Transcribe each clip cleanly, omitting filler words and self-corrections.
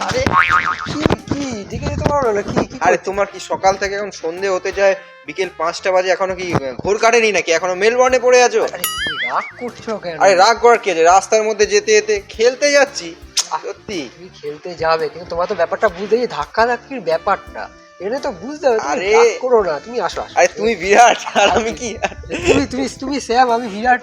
আরে কি দিকে তোমার হলো কি? আরে তোমার কি সকাল থেকে এখন সন্ধে হতে যায়, বিকেল 5টা বাজে, এখনো কি ঘোর কাটেনি নাকি? এখনো মেলবর্নে পড়ে আছো? রাগ করছো কেন? আরে রাগ করার কি আছে, রাস্তার মধ্যে যেতে যেতে খেলতে যাচ্ছি। সত্যি তুমি খেলতে যাবে, কিন্তু তোমার তো ব্যাপারটা বুঝতে, এই ধাক্কা ধাক্কির ব্যাপারটা এটা তো বুঝতে হবে। তুমি আরে রাগ করো না, তুমি আসো। আরে তুমি বিরাট আর আমি কি? তুমি স্যাম, আমি বিরাট।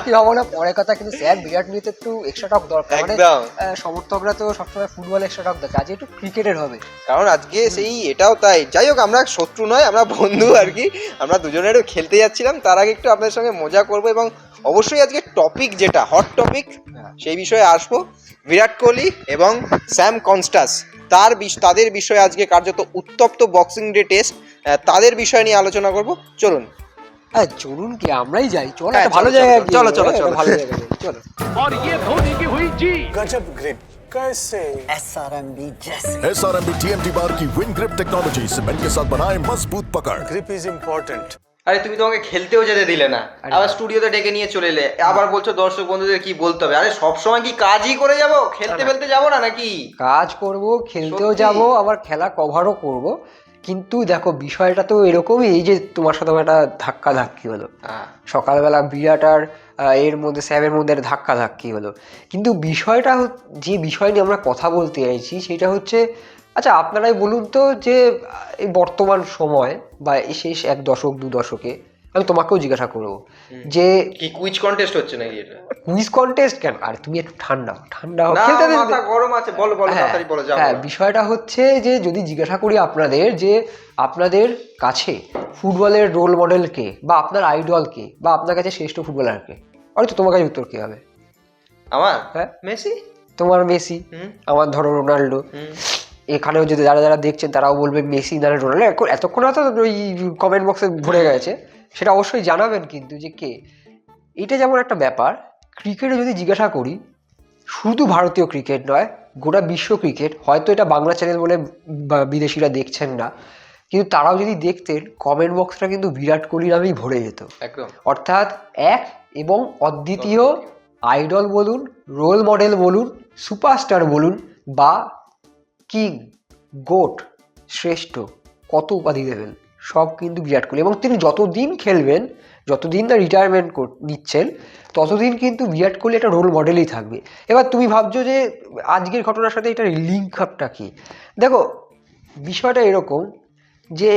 কি হবো না পরে কথা, কিন্তু স্যাম বিরাট নিতে একটু এক্সট্রা টক দরকার। মানে একদম। সমর্থকরা তো সবসময় ফুটবল এক্সট্রা টক দেখে, আজ একটু ক্রিকেটের হবে। কারণ আজকে সেই এটাও তাই। যাই হোক, আমরা শত্রু নয়, আমরা বন্ধু আর কি। আমরা দুজনে একটু খেলতে যাচ্ছিলাম, তার আগে একটু আপনাদের সঙ্গে মজা করবো, এবং অবশ্যই আজকে টপিক যেটা হট টপিক সেই বিষয়ে আসবো। বিরাট কোহলি এবং স্যাম কনস্টাস তাদের বিষয়ে আজকে কার্যত উত্তপ্ত বক্সিং ডে টেস্ট, তাদের বিষয় নিয়ে আলোচনা করব। চলুন। চলুন কি, আমরাই যাই। চলো, হ্যাঁ, একটা ভালো চলো, জায়গায় চলো, চলো, একটা চলো। ভালো জায়গায় যাই, চলো। और ये धोनी की हुई जी। गजब ग्रिप कैसे? SRMB जैसे SRMB TMT बार की विन ग्रिप टेक्नोलॉजी सीमेंट के साथ बनाए मजबूत पकड़। Grip is important. আরে তুমি তো আমাকে খেলতেও যেতে দিলে না, আবার স্টুডিওতে ডেকে নিয়ে চলে এলে, আবার বলছো দর্শক বন্ধুদের কি বলতে হবে। আরে সবসময় কি কাজই করে যাব, খেলতে ফেলতে যাবো না নাকি? কাজ করব, খেলতেও সত্যি? যাব, আবার খেলা কভারও করব। কিন্তু দেখো, বিষয়টা তো এরকমই, এই যে তোমার সাথে আমার একটা ধাক্কা ধাক্কি হলো সকালবেলা, বিরাট আর এর মধ্যে স্যামের মধ্যে একটা ধাক্কা ধাক্কি হলো। কিন্তু বিষয়টা যে বিষয় নিয়ে আমরা কথা বলতে চাইছি সেটা হচ্ছে, আচ্ছা আপনারাই বলুন তো, যে এই বর্তমান সময় বা এই শেষ 1 দশক 2 দশকে, আমি তোমাকেও জিজ্ঞাসা করবো যে কি কুইজ কন্টেস্ট হচ্ছে নাকি এটা? কুইজ কন্টেস্ট কেন? আর তুমি একটু ঠান্ডা হও, না, খেলতে মাথা গরম আছে, বলো বলো, হ্যাঁ, তাড়াতাড়ি বলো, যাও। হ্যাঁ, বিষয়টা হচ্ছে যে যদি জিজ্ঞাসা করি আপনাদের, যে আপনাদের কাছে ফুটবলের রোল মডেল কে, বা আপনার আইডল কে, বা আপনার কাছে শ্রেষ্ঠ ফুটবলার কে, হয়তো তোমার কাছে উত্তর কি হবে? আমার হ্যাঁ, মেসি। তোমার মেসি, আমার ধরো রোনাল্ডো। এখানেও যদি যারা যারা দেখছেন তারাও বলবে মেসি না রোনাল্ডো। এতক্ষণ হয়তো ওই কমেন্ট বক্সে ভরে গেছে, সেটা অবশ্যই জানাবেন কিন্তু যে কে। এটা যেমন একটা ব্যাপার, ক্রিকেটে যদি জিজ্ঞাসা করি, শুধু ভারতীয় ক্রিকেট নয়, গোটা বিশ্ব ক্রিকেট, হয়তো এটা বাংলা চ্যানেল বলে বিদেশিরা দেখছেন না, কিন্তু তারাও যদি দেখতেন, কমেন্ট বক্সটা কিন্তু বিরাট কোহলি নামেই ভরে যেত। একদম। অর্থাৎ এক এবং অদ্বিতীয় আইডল বলুন, রোল মডেল বলুন, সুপারস্টার বলুন, বা কিং, গোট, শ্রেষ্ঠ, কত উপাধি দেবেন, সব কিন্তু বিরাট কোহলি। এবং তিনি যতদিন খেলবেন, যতদিন তার রিটায়ারমেন্ট নিচ্ছেন, ততদিন কিন্তু বিরাট কোহলি একটা রোল মডেলই থাকবে। এবার তুমি ভাবছো যে আজকের ঘটনার সাথে এটা লিঙ্ক আপটা কি? দেখো, বিষয়টা এরকম যে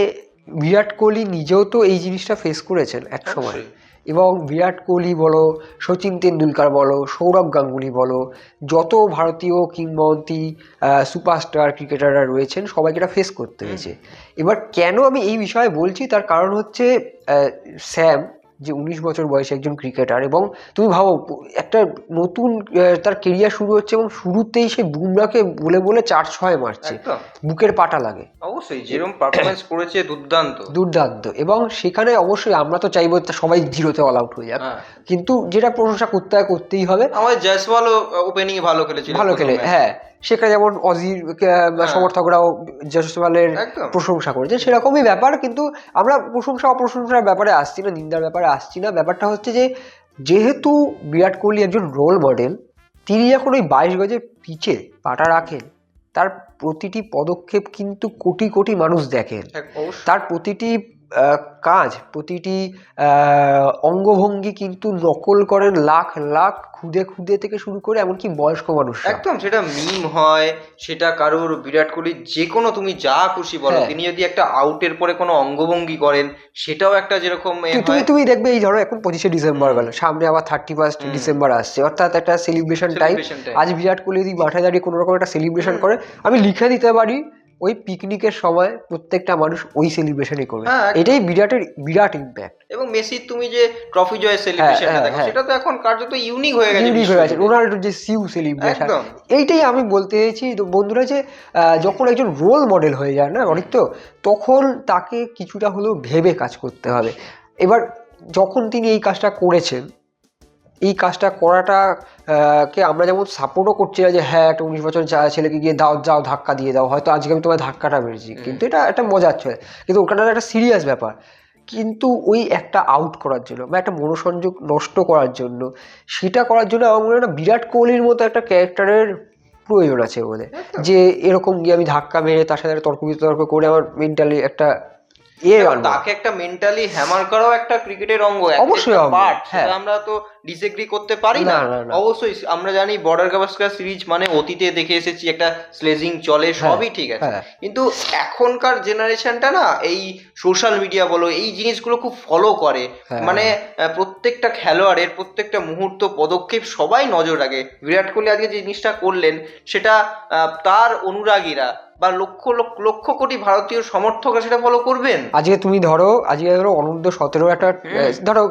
বিরাট কোহলি নিজেও তো এই জিনিসটা ফেস করেছেন এক সময়। এবং বিরাট কোহলি বলো, সচিন তেন্ডুলকার বলো, সৌরভ গাঙ্গুলি বলো, যত ভারতীয় কিংবদন্তি সুপারস্টার ক্রিকেটাররা রয়েছেন, সবাইকে এটা ফেস করতে হয়েছে। এবার কেন আমি এই বিষয়ে বলছি, তার কারণ হচ্ছে স্যাম যে 19 বছর বয়সে একজন ক্রিকেটার, এবং তুমি ভাবো একটা নতুন তার কেরিয়ার শুরু হচ্ছে, এবং শুরুতেই সে বুমরাকে বলে বলে 4-6 মারছে, বুকের পাটা লাগে। অবশ্যই যেরকম পারফরমেন্স করেছে, দুর্দান্ত। এবং সেখানে অবশ্যই আমরা তো চাইবো সবাই জিরোতে অল আউট হয়ে যাক, কিন্তু যেটা প্রশংসা করতেই হবে। আমাদের জয়সওয়ালও ওপেনিং ভালো খেলে, হ্যাঁ, সেখানে যেমন অজির সমর্থকরাও জয়সওয়ালের প্রশংসা করেছে, সেরকমই ব্যাপার। কিন্তু আমরা প্রশংসা অপ্রশংসার ব্যাপারে আসছি না, নিন্দার ব্যাপারে আসছি না। ব্যাপারটা হচ্ছে যে, যেহেতু বিরাট কোহলি একজন রোল মডেল, তিনি যখন ওই 22 গজের পিচে পাটা রাখেন, তার প্রতিটি পদক্ষেপ কিন্তু কোটি কোটি মানুষ দেখেন। তার প্রতিটি কাজ, প্রতিটি অঙ্গভঙ্গি কিন্তু নকল করেন লাখ লাখ খুদে থেকে শুরু করে এমনকি বয়স্ক মানুষ। একদম, সেটা মিম হয়, সেটা কারোর বিরাট কোহলি যে কোনো তুমি যা খুশি বলো, তিনি যদি একটা আউটের পরে কোনো অঙ্গভঙ্গি করেন, সেটাও একটা যেরকম তুমি দেখবে, এই ধরো এখন 25শে ডিসেম্বর গেল, সামনে আবার 31 ডিসেম্বর আসছে, অর্থাৎ একটা সেলিব্রেশন টাইম। আজ বিরাট কোহলি যদি মাঠে দাঁড়িয়ে কোনো রকম একটা সেলিব্রেশন করে, আমি লিখে দিতে পারি ওই পিকনিকের সময় প্রত্যেকটা মানুষ ওই সেলিব্রেশনই করবে। এটাই বিরাট ইম্প্যাক্ট। এবং মেসি তুমি যে ট্রফি জয়ের সেলিব্রেশনটা দেখো, সেটা তো এখন কার্যত ইউনিক হয়ে গেছে। রোনাল্ডোর যে সিউ সেলিব্রেশন, এইটাই আমি বলতে চাইছি বন্ধুরা, যে যখন একজন রোল মডেল হয়ে যায় না অনেক, তো তখন তাকে কিছুটা হলেও ভেবে কাজ করতে হবে। এবার যখন তিনি এই কাজটা করেছেন, এই কাজটা করাটা কে আমরা যেমন সাপোর্টও করছি না, যে হ্যাঁ একটা 19 বছর ছেলেকে গিয়ে যাও ধাক্কা দিয়ে দাও, হয়তো আজকে আমি তোমার ধাক্কাটা মেরেছি, কিন্তু এটা একটা মজার ছিল, কিন্তু ওখানে একটা সিরিয়াস ব্যাপার। কিন্তু ওই একটা আউট করার জন্য বা একটা মনোসংযোগ নষ্ট করার জন্য, সেটা করার জন্য আমার মনে হয় না বিরাট কোহলির মতো একটা ক্যারেক্টারের প্রয়োজন আছে বলে, যে এরকম গিয়ে আমি ধাক্কা মেরে তার সাথে একটা তর্ক বিতর্ক করে আমার মেন্টালি একটা দেখো, তাকে একটা মেন্টালি হ্যামার করাও একটা ক্রিকেটের অঙ্গ, অবশ্যই অঙ্গ, পার্ট, হ্যাঁ। আমরা তো ডিসএগ্রি করতে পারি না। না, না। অবশ্যই আমরা জানি বর্ডার গাভাস্কার সিরিজ মানে অতীতে দেখে এসেছি একটা স্লেজিং চলে, সবই ঠিক আছে, হ্যাঁ। কিন্তু এখনকার জেনারেশনটা না এই সোশ্যাল মিডিয়া বলো এই জিনিসগুলো খুব ফলো করে, হ্যাঁ। মানে প্রত্যেকটা খেলোয়াড়ের প্রত্যেকটা মুহূর্ত পদক্ষেপ সবাই নজর রাখে। বিরাট কোহলি আজকে যে জিনিসটা করলেন সেটা তার অনুরাগীরা বা লক্ষ লক্ষ কোটি ভারতীয় সমর্থকরা সেটা ফলো করবেন। আজকে তুমি ধরো অনূর্ধ্ব 17 একটা ধরো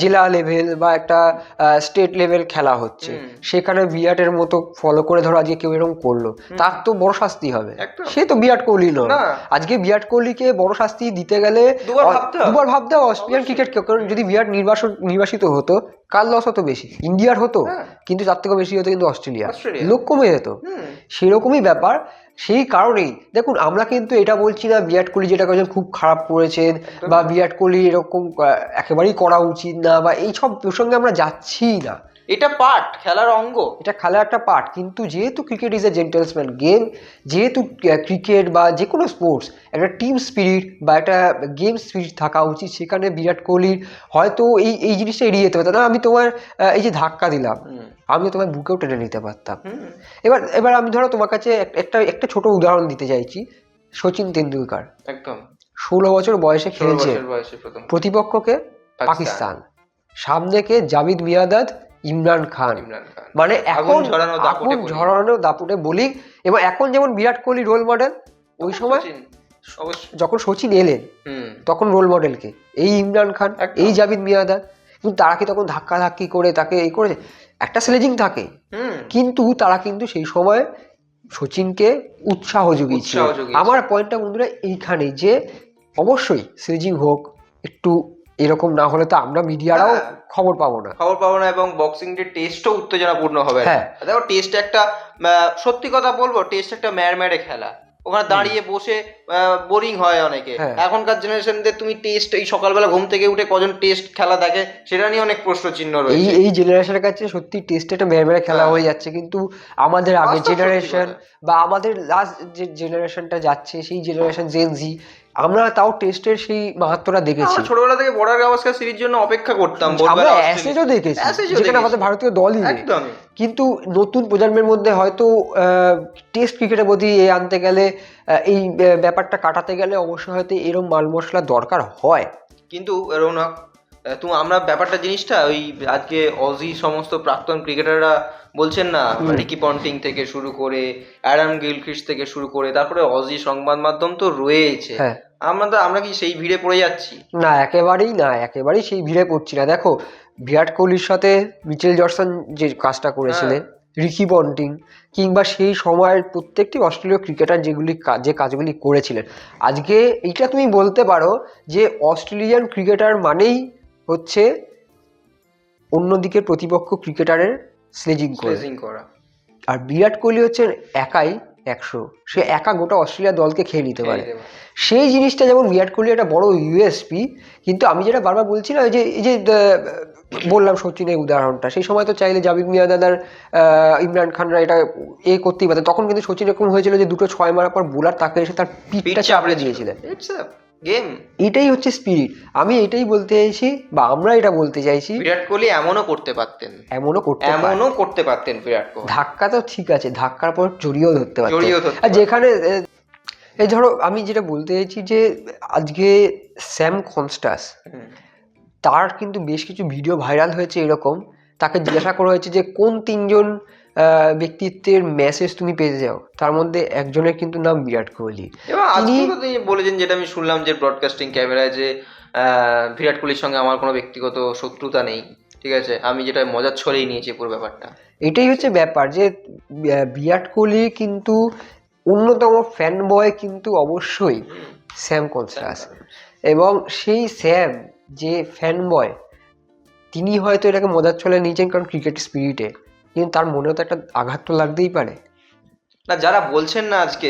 জেলা লেভেল বা একটা স্টেট লেভেল খেলা হচ্ছে, সেখানে বিরাটের মতো ফলো করে ধরো আজকে কেউ এরকম করলো, তার তো বড় শাস্তি হবে। সে তো বিরাট কোহলি নয়। আজকে বিরাট কোহলিকে বড় শাস্তি দিতে গেলে দুবার ভাবতে হবে অস্ট্রেলিয়ান ক্রিকেট, কারণ যদি বিরাট নির্বাসিত হতো কার লস হতো বেশি? ইন্ডিয়ার হতো, কিন্তু তার থেকে বেশি হতো কিন্তু অস্ট্রেলিয়া, লোক কমে যেত। সেরকমই ব্যাপার। সেই কারণেই দেখুন, আমরা কিন্তু এটা বলছি না বিরাট কোহলি যেটা করেছেন খুব খারাপ করেছেন বা বিরাট কোহলি এরকম একেবারেই করা উচিত না, বা এইসব প্রসঙ্গে আমরা যাচ্ছি না। এটা পার্ট, খেলার অঙ্গ, এটা খেলার একটা পার্ট। কিন্তু যেহেতু ক্রিকেট ইজ এ জেন্টলসম্যান গেম, যেহেতু ক্রিকেট বা যে কোনো স্পোর্টস একটা টিম স্পিরিট বা একটা গেম স্পিরিট থাকা উচিত, সেখানে বিরাট কোহলির হয়তো এই জিনিসটা এড়িয়ে যেতে পারতো না। আমি তোমার এই যে ধাক্কা দিলাম, আমি তোমার বুকেও টেনে নিতে পারতাম। এবার আমি ধরো তোমার কাছে একটা ছোট উদাহরণ দিতে চাইছি। সচিন তেন্ডুলকার একদম 16 বছর বয়সে খেলছে, প্রতিপক্ষকে পাকিস্তান, সামনে কে জাভেদ মিয়াঁদাদ, ইমরান খান, মানে এখন আগুন ঝরানো দাপুটে বোলিং। এবং এখন যেমন বিরাট কোহলি রোল মডেল, ওই সময় যখন সচিন এলেন তখন রোল মডেলকে এই ইমরান খান, এই জাভেদ মিয়াঁদাদ। কিন্তু তারা কি তখন ধাক্কাধাক্কি করে তাকে এই করেছে? একটা স্লেজিং থাকে, কিন্তু তারা কিন্তু সেই সময় সচিনকে উৎসাহ জুগিয়েছিল। আমার পয়েন্টটা বন্ধুরা এইখানে, যে অবশ্যই স্লেজিং হোক, একটু এরকম না হলে তো আমরা মিডিয়ারাও খবর পাবো না এবং বক্সিং এর টেস্টও উত্তেজনাপূর্ণ হবে। দেখো টেস্ট একটা, সত্যি কথা বলবো, টেস্ট একটা ম্যাড় খেলা, ওখানে দাঁড়িয়ে বসে বোরিং হয় অনেকে। এখনকার জেনারেশনদের তুমি টেস্ট, এই সকালবেলা ঘুম থেকে উঠে কজন টেস্ট খেলা দেখে সেটা নিয়ে অনেক প্রশ্ন চিহ্ন রয়েছে। এই জেনারেশনের কাছে সত্যি টেস্ট একটা ম্যাড় খেলা হয়ে যাচ্ছে। কিন্তু আমাদের আগের জেনারেশন বা আমাদের লাস্ট যে জেনারেশনটা যাচ্ছে, সেই জেনারেশন জেন জি, আমরা তাও টেস্টের সেই মাহাত্ম্যটা দেখেছি। ছোটবেলা থেকে বর্ডার গাভাস্কার সিরিজ জন্য অপেক্ষা করতাম, আমরা অ্যাসেজও দেখেছি, যেখানে আমাদের ভারতীয় দলই নেই। কিন্তু নতুন প্রজন্মের মধ্যে হয়তো টেস্ট ক্রিকেটের প্রতি আনতে গেলে, এই ব্যাপারটা কাটাতে গেলে অবশ্যই হয়তো এরকম মাল মশলা দরকার হয়। কিন্তু রৌনক, তুমি আমরা ব্যাপারটা জিনিসটা ওই আজকে অজি সমস্ত প্রাক্তন ক্রিকেটাররা বলছেন না, রিকি পন্টিং থেকে শুরু করে অ্যাডাম গিলক্রিস্ট থেকে শুরু করে, তারপরে অজি সংবাদ মাধ্যম তো রয়েছে, আমরা কি সেই ভিড়ে পড়ে যাচ্ছি? না, একেবারেই সেই ভিড়ে পড়ছি না। দেখো, বিরাট কোহলির সাথে মিচেল জনসন যে কাজটা করেছিলেন, রিকি পন্টিং, কিংবা সেই সময়ের প্রত্যেকটি অস্ট্রেলীয় ক্রিকেটার যে কাজগুলি করেছিলেন, আজকে এইটা তুমি বলতে পারো যে অস্ট্রেলিয়ান ক্রিকেটার মানেই হচ্ছে অন্যদিকে প্রতিপক্ষ ক্রিকেটারের স্লেজিং করা। আর বিরাট কোহলি হচ্ছেন একাই 100, সে একা গোটা অস্ট্রেলিয়া দলকে খেয়ে নিতে পারে। সেই জিনিসটা যেমন বিরাট কোহলি একটা বড় ইউএসপি। কিন্তু আমি যেটা বারবার বলছি না, এই যে বললাম সচিনের উদাহরণটা, সেই সময় তো চাইলে জাভেদ মিয়াঁদাদ আর ইমরান খানরা এটা করতেই পারতেন। তখন কিন্তু সচিন এরকম হয়েছিল যে 2 6 মারার পর বোলার তাকে এসে তার পিঠটা চাপড়ে দিয়েছিলেন। এটাই হচ্ছে স্পিরিট। আমি এটাই বলতে চাইছি, বা আমরা এটা বলতে চাইছি, বিরাট কোহলি এমনও করতে পারতেন বিরাট কোহলি। ধাক্কা তো ঠিক আছে, ধাক্কার পর জড়িয়েও ধরতে পারতেন। আর যেখানে এই ধরো আমি যেটা বলতে চাইছি, যে আজকে স্যাম কনস্টাস, তার কিন্তু বেশ কিছু ভিডিও ভাইরাল হয়েছে এরকম, তাকে জিজ্ঞাসা করা হয়েছে যে কোন 3 জন ব্যক্তিত্বের মেসেজ তুমি পেতে যাও, তার মধ্যে একজনের কিন্তু নাম বিরাট কোহলি। তিনি বলেছেন, যেটা আমি শুনলাম যে ব্রডকাস্টিং ক্যামেরায়, যে বিরাট কোহলির সঙ্গে আমার কোনো ব্যক্তিগত শত্রুতা নেই, ঠিক আছে, আমি যেটা মজার ছলেই নিয়েছি পুরো ব্যাপারটা। এটাই হচ্ছে ব্যাপার, যে বিরাট কোহলি কিন্তু অন্যতম ফ্যান বয় কিন্তু অবশ্যই স্যাম কনস্টাস। এবং সেই স্যাম যে ফ্যান বয়, তিনি হয়তো এটাকে মজার ছলে নিয়েছেন কারণ ক্রিকেট স্পিরিটে, কিন্তু তার মনেও তো একটা আঘাত তো লাগতেই পারে। না যারা বলছেন না আজকে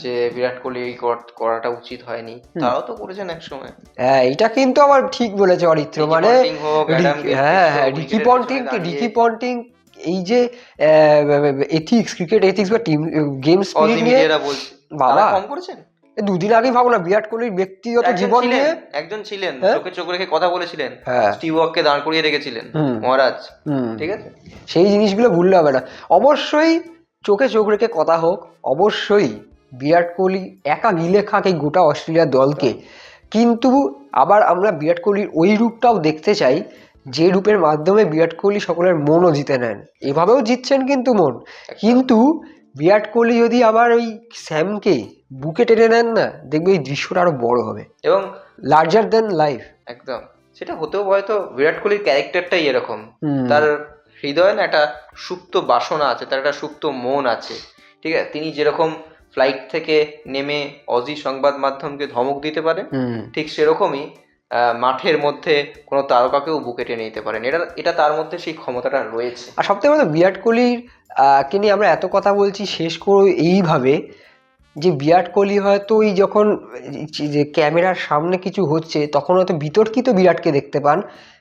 যে বিরাট কোহলি এই করাটা উচিত হয়নি, তারাও তো করেছেন এক সময়। হ্যাঁ, এটা কিন্তু আমার ঠিক বলেছে অরিত্র, রিকি মানে পন্টিং হোক, অ্যাডাম গিলক্রিস্ট হ্যাঁ হোক, হ্যাঁ, উইকেটের রিকি পেছনে পন্টিং এই যে এথিক্স, ক্রিকেট এথিক্স বা টিম গেম স্পিরিট নিয়ে অজিমিরা বলছে, বাবা তারা কম করেছেন। দুদিন আগে ভাবো না, বিরাট কোহলির ব্যক্তিগত জীবন নিয়ে একজন ছিলেন হ্যাঁ? চোখে চোখ রেখে কথা বলেছিলেন, হ্যাঁ। স্টিভ ওয়াককে দাঁড় করিয়ে রেখেছিলেন হুম। মহারাজ, হুম। ঠিক আছে। সেই জিনিসগুলো ভুললে হবে না। অবশ্যই চোখে চোখ রেখে কথা হোক, অবশ্যই বিরাট কোহলি একা গিলে খাক এই গোটা অস্ট্রেলিয়ার দলকে, কিন্তু আবার আমরা বিরাট কোহলির ওই রূপটাও দেখতে চাই যে রূপের মাধ্যমে বিরাট কোহলি সকলের মনও জিতে নেন। এভাবেও জিতছেন কিন্তু মন, কিন্তু বিরাট কোহলি যদি আবার ওই স্যামকে বুকে টেনে নেন না, দেখবে এই দৃশ্যটা আরো বড় হবে এবং লার্জার দেন লাইফ। একদম সেটা হতেও হয়তো বিরাট কোহলির ক্যারেক্টারটাই এরকম, হুম। তার হৃদয়ে না একটা সুপ্ত বাসনা আছে, তার একটা সুপ্ত মন আছে, ঠিক আছে। তিনি যেরকম ফ্লাইট থেকে নেমে অজি সংবাদ মাধ্যমকে ধমক দিতে পারেন, হুম। ঠিক সেরকমই মাঠের মধ্যে কোনো তারকাকেও বুকে টেনে নিতে পারেন। এটা তার মধ্যে সেই ক্ষমতাটা রয়েছে। আর সবথেকে বড় বিরাট কোহলির কে নিয়ে আমরা এত কথা বলছি, শেষ করে এইভাবে যে বিরাট কোহলি হয়তো ওই যখন যে ক্যামেরার সামনে কিছু হচ্ছে তখন হয়তো বিতর্কিত বিরাটকে দেখতে পান,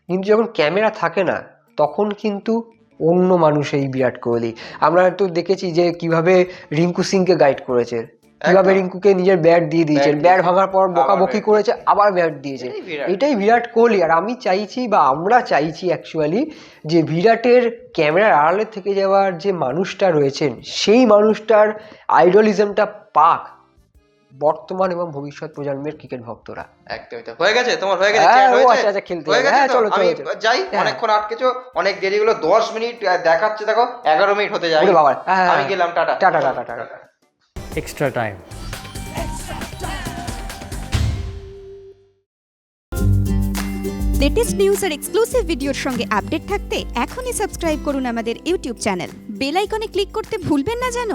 কিন্তু যখন ক্যামেরা থাকে না তখন কিন্তু অন্য মানুষ এই বিরাট কোহলি। আমরা হয়তো দেখেছি যে কিভাবে রিঙ্কু সিংকে গাইড করেছে, কিভাবে একদম। রিঙ্কুকে নিজের ব্যাট দিয়ে দিয়েছেন, ব্যাট ব্যাট দিয়েছে, ভাঙার পর বকাবকি bat করেছে, আবার ব্যাট দিয়েছে। এটাই বিরাট। এটাই বিরাট কোহলি। আর আমি চাইছি বা আমরা চাইছি অ্যাকচুয়ালি যে বিরাটের ক্যামেরার আড়ালে থেকে যাওয়ার যে মানুষটা রয়েছেন, সেই মানুষটার আইডলিজমটা পাক বর্তমান এবং ভবিষ্যৎ প্রজন্মের ক্রিকেট ভক্তরা। একদমই তো। হয়ে গেছে তোমার, হয়ে গেছে, হ্যাঁ, chat ও হয়েছে? আচ্ছা, আচ্ছা, খেলতে হয়ে হবে। গেছে হ্যাঁ, তো? চলো, আমি চলো। যাই, হ্যাঁ। অনেকক্ষণ আটকেছো, অনেক দেরি হলো, 10 মিনিট দেখাচ্ছে, দেখো 11 মিনিট হতে যায়। ওরে বাবা, হ্যাঁ, আমি গেলাম, tata tata tata tata. extra time. Latest news আর এক্সক্লুসিভ ভিডিওর সঙ্গে আপডেট থাকতে এখনই সাবস্ক্রাইব করুন আমাদের ইউটিউব চ্যানেল। বেল আইকনে ক্লিক করতে ভুলবেন না যেন।